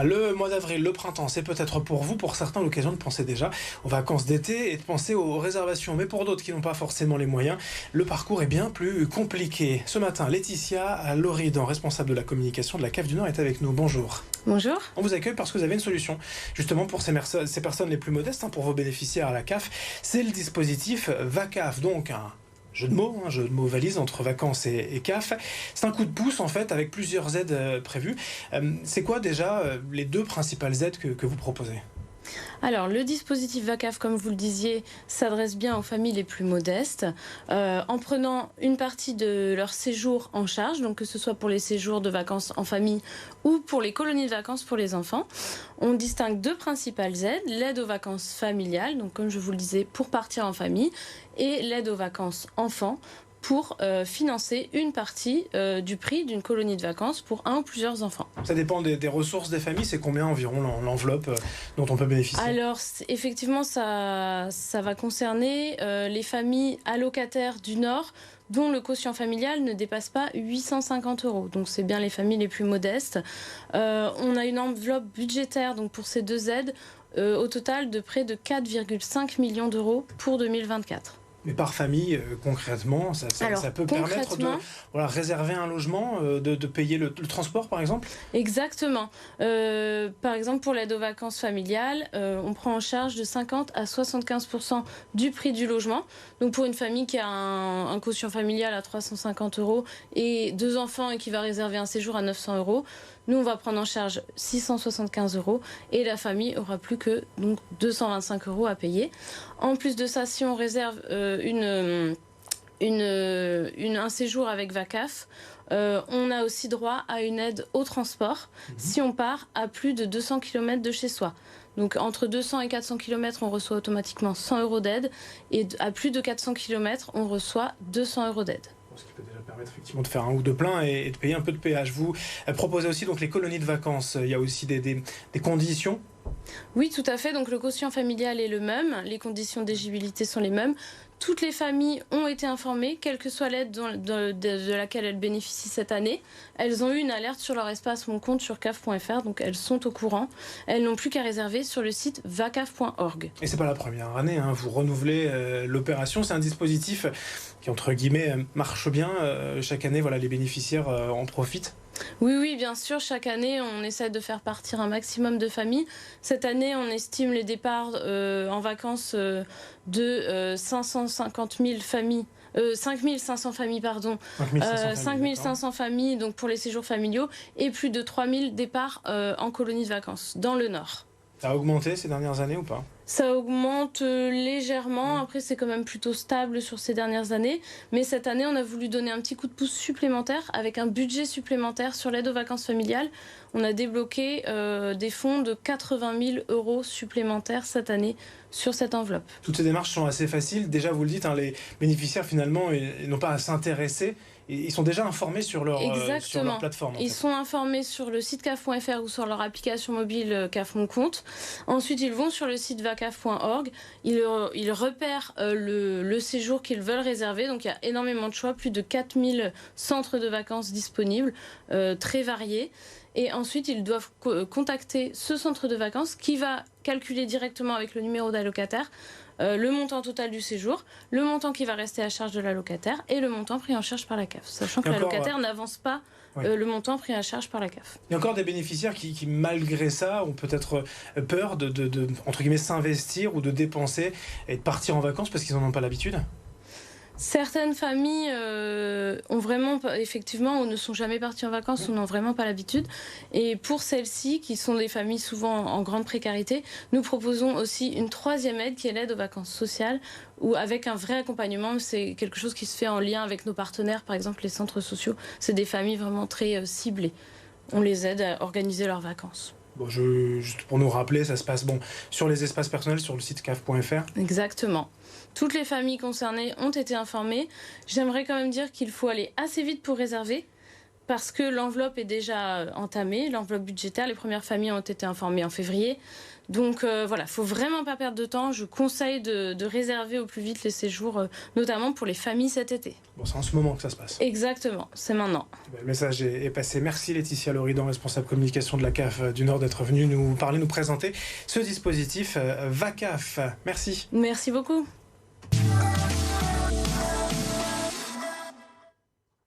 Le mois d'avril, le printemps, c'est peut-être pour vous, pour certains, l'occasion de penser déjà aux vacances d'été et de penser aux réservations. Mais pour d'autres qui n'ont pas forcément les moyens, le parcours est bien plus compliqué. Ce matin, Laetitia Loridan, responsable de la communication de la CAF du Nord, est avec nous. Bonjour. Bonjour. On vous accueille parce que vous avez une solution, justement pour ces personnes les plus modestes, pour vos bénéficiaires à la CAF. C'est le dispositif VACAF, donc un jeu de mots valise entre vacances et CAF. C'est un coup de pouce en fait avec plusieurs aides prévues. C'est quoi déjà les deux principales aides que vous proposez ? Alors, le dispositif VACAF, comme vous le disiez, s'adresse bien aux familles les plus modestes, en prenant une partie de leur séjour en charge, donc que ce soit pour les séjours de vacances en famille ou pour les colonies de vacances pour les enfants. On distingue deux principales aides, l'aide aux vacances familiales, donc comme je vous le disais, pour partir en famille, et l'aide aux vacances enfants, pour financer une partie du prix d'une colonie de vacances pour un ou plusieurs enfants. Ça dépend des ressources des familles, c'est combien environ l'enveloppe dont on peut bénéficier ? Alors effectivement, ça va concerner les familles allocataires du Nord dont le quotient familial ne dépasse pas 850 €. Donc c'est bien les familles les plus modestes. On a une enveloppe budgétaire donc, pour ces deux aides au total de près de 4,5 millions d'euros pour 2024. Mais par famille, concrètement, ça peut permettre de réserver un logement, de payer le transport, par exemple ? Exactement. Par exemple, pour l'aide aux vacances familiales, on prend en charge de 50 à 75% du prix du logement. Donc pour une famille qui a un quotient familial à 350 € et deux enfants et qui va réserver un séjour à 900 €, nous, on va prendre en charge 675 € et la famille aura plus que donc, 225 € à payer. En plus de ça, si on réserve un séjour avec VACAF, on a aussi droit à une aide au transport si on part à plus de 200 km de chez soi. Donc entre 200 et 400 km, on reçoit automatiquement 100 € d'aide et à plus de 400 km, on reçoit 200 € d'aide. Ce qui peut déjà permettre effectivement de faire un ou deux pleins et de payer un peu de péage. Vous proposez aussi donc les colonies de vacances. Il y a aussi des conditions ? Oui, tout à fait. Donc le quotient familial est le même. Les conditions d'éligibilité sont les mêmes. Toutes les familles ont été informées, quelle que soit l'aide de laquelle elles bénéficient cette année. Elles ont eu une alerte sur leur espace Mon compte sur caf.fr, donc elles sont au courant. Elles n'ont plus qu'à réserver sur le site vacaf.org. Et c'est pas la première année, vous renouvelez l'opération. C'est un dispositif qui, entre guillemets, marche bien. Chaque année, les bénéficiaires en profitent. Oui, bien sûr. Chaque année, on essaie de faire partir un maximum de familles. Cette année, on estime les départs en vacances de 550 000 familles. 5500 familles, pardon. 5500 familles donc pour les séjours familiaux et plus de 3000 départs en colonies de vacances dans le Nord. Ça a augmenté ces dernières années ou pas ? Ça augmente légèrement, après c'est quand même plutôt stable sur ces dernières années, mais cette année on a voulu donner un petit coup de pouce supplémentaire avec un budget supplémentaire sur l'aide aux vacances familiales. On a débloqué des fonds de 80 000 € supplémentaires cette année sur cette enveloppe. Toutes ces démarches sont assez faciles, déjà vous le dites, les bénéficiaires finalement ils n'ont pas à s'intéresser. Ils sont déjà informés sur leur plateforme. Ils sont informés sur le site caf.fr ou sur leur application mobile CAF Mon Compte. Ensuite, ils vont sur le site vacaf.org. Ils repèrent le séjour qu'ils veulent réserver. Donc, il y a énormément de choix, plus de 4000 centres de vacances disponibles, très variés. Et ensuite, ils doivent contacter ce centre de vacances qui va calculer directement avec le numéro d'allocataire le montant total du séjour, le montant qui va rester à charge de l'allocataire et le montant pris en charge par la CAF, sachant que l'allocataire n'avance pas le montant pris en charge par la CAF. Il y a encore des bénéficiaires qui malgré ça, ont peut-être peur de entre guillemets, s'investir ou de dépenser et de partir en vacances parce qu'ils n'en ont pas l'habitude ? Certaines familles effectivement, ne sont jamais parties en vacances ou n'ont vraiment pas l'habitude. Et pour celles-ci, qui sont des familles souvent en grande précarité, nous proposons aussi une troisième aide qui est l'aide aux vacances sociales ou avec un vrai accompagnement. C'est quelque chose qui se fait en lien avec nos partenaires, par exemple les centres sociaux. C'est des familles vraiment très ciblées. On les aide à organiser leurs vacances. Juste pour nous rappeler, ça se passe sur les espaces personnels, sur le site caf.fr. Exactement. Toutes les familles concernées ont été informées. J'aimerais quand même dire qu'il faut aller assez vite pour réserver parce que l'enveloppe est déjà entamée, l'enveloppe budgétaire. Les premières familles ont été informées en février. Donc voilà, faut vraiment pas perdre de temps. Je conseille de réserver au plus vite les séjours, notamment pour les familles cet été. Bon, c'est en ce moment que ça se passe. Exactement, c'est maintenant. Le message est passé. Merci Laetitia Loridan, responsable communication de la CAF du Nord, d'être venue nous parler, nous présenter ce dispositif VACAF. Merci. Merci beaucoup.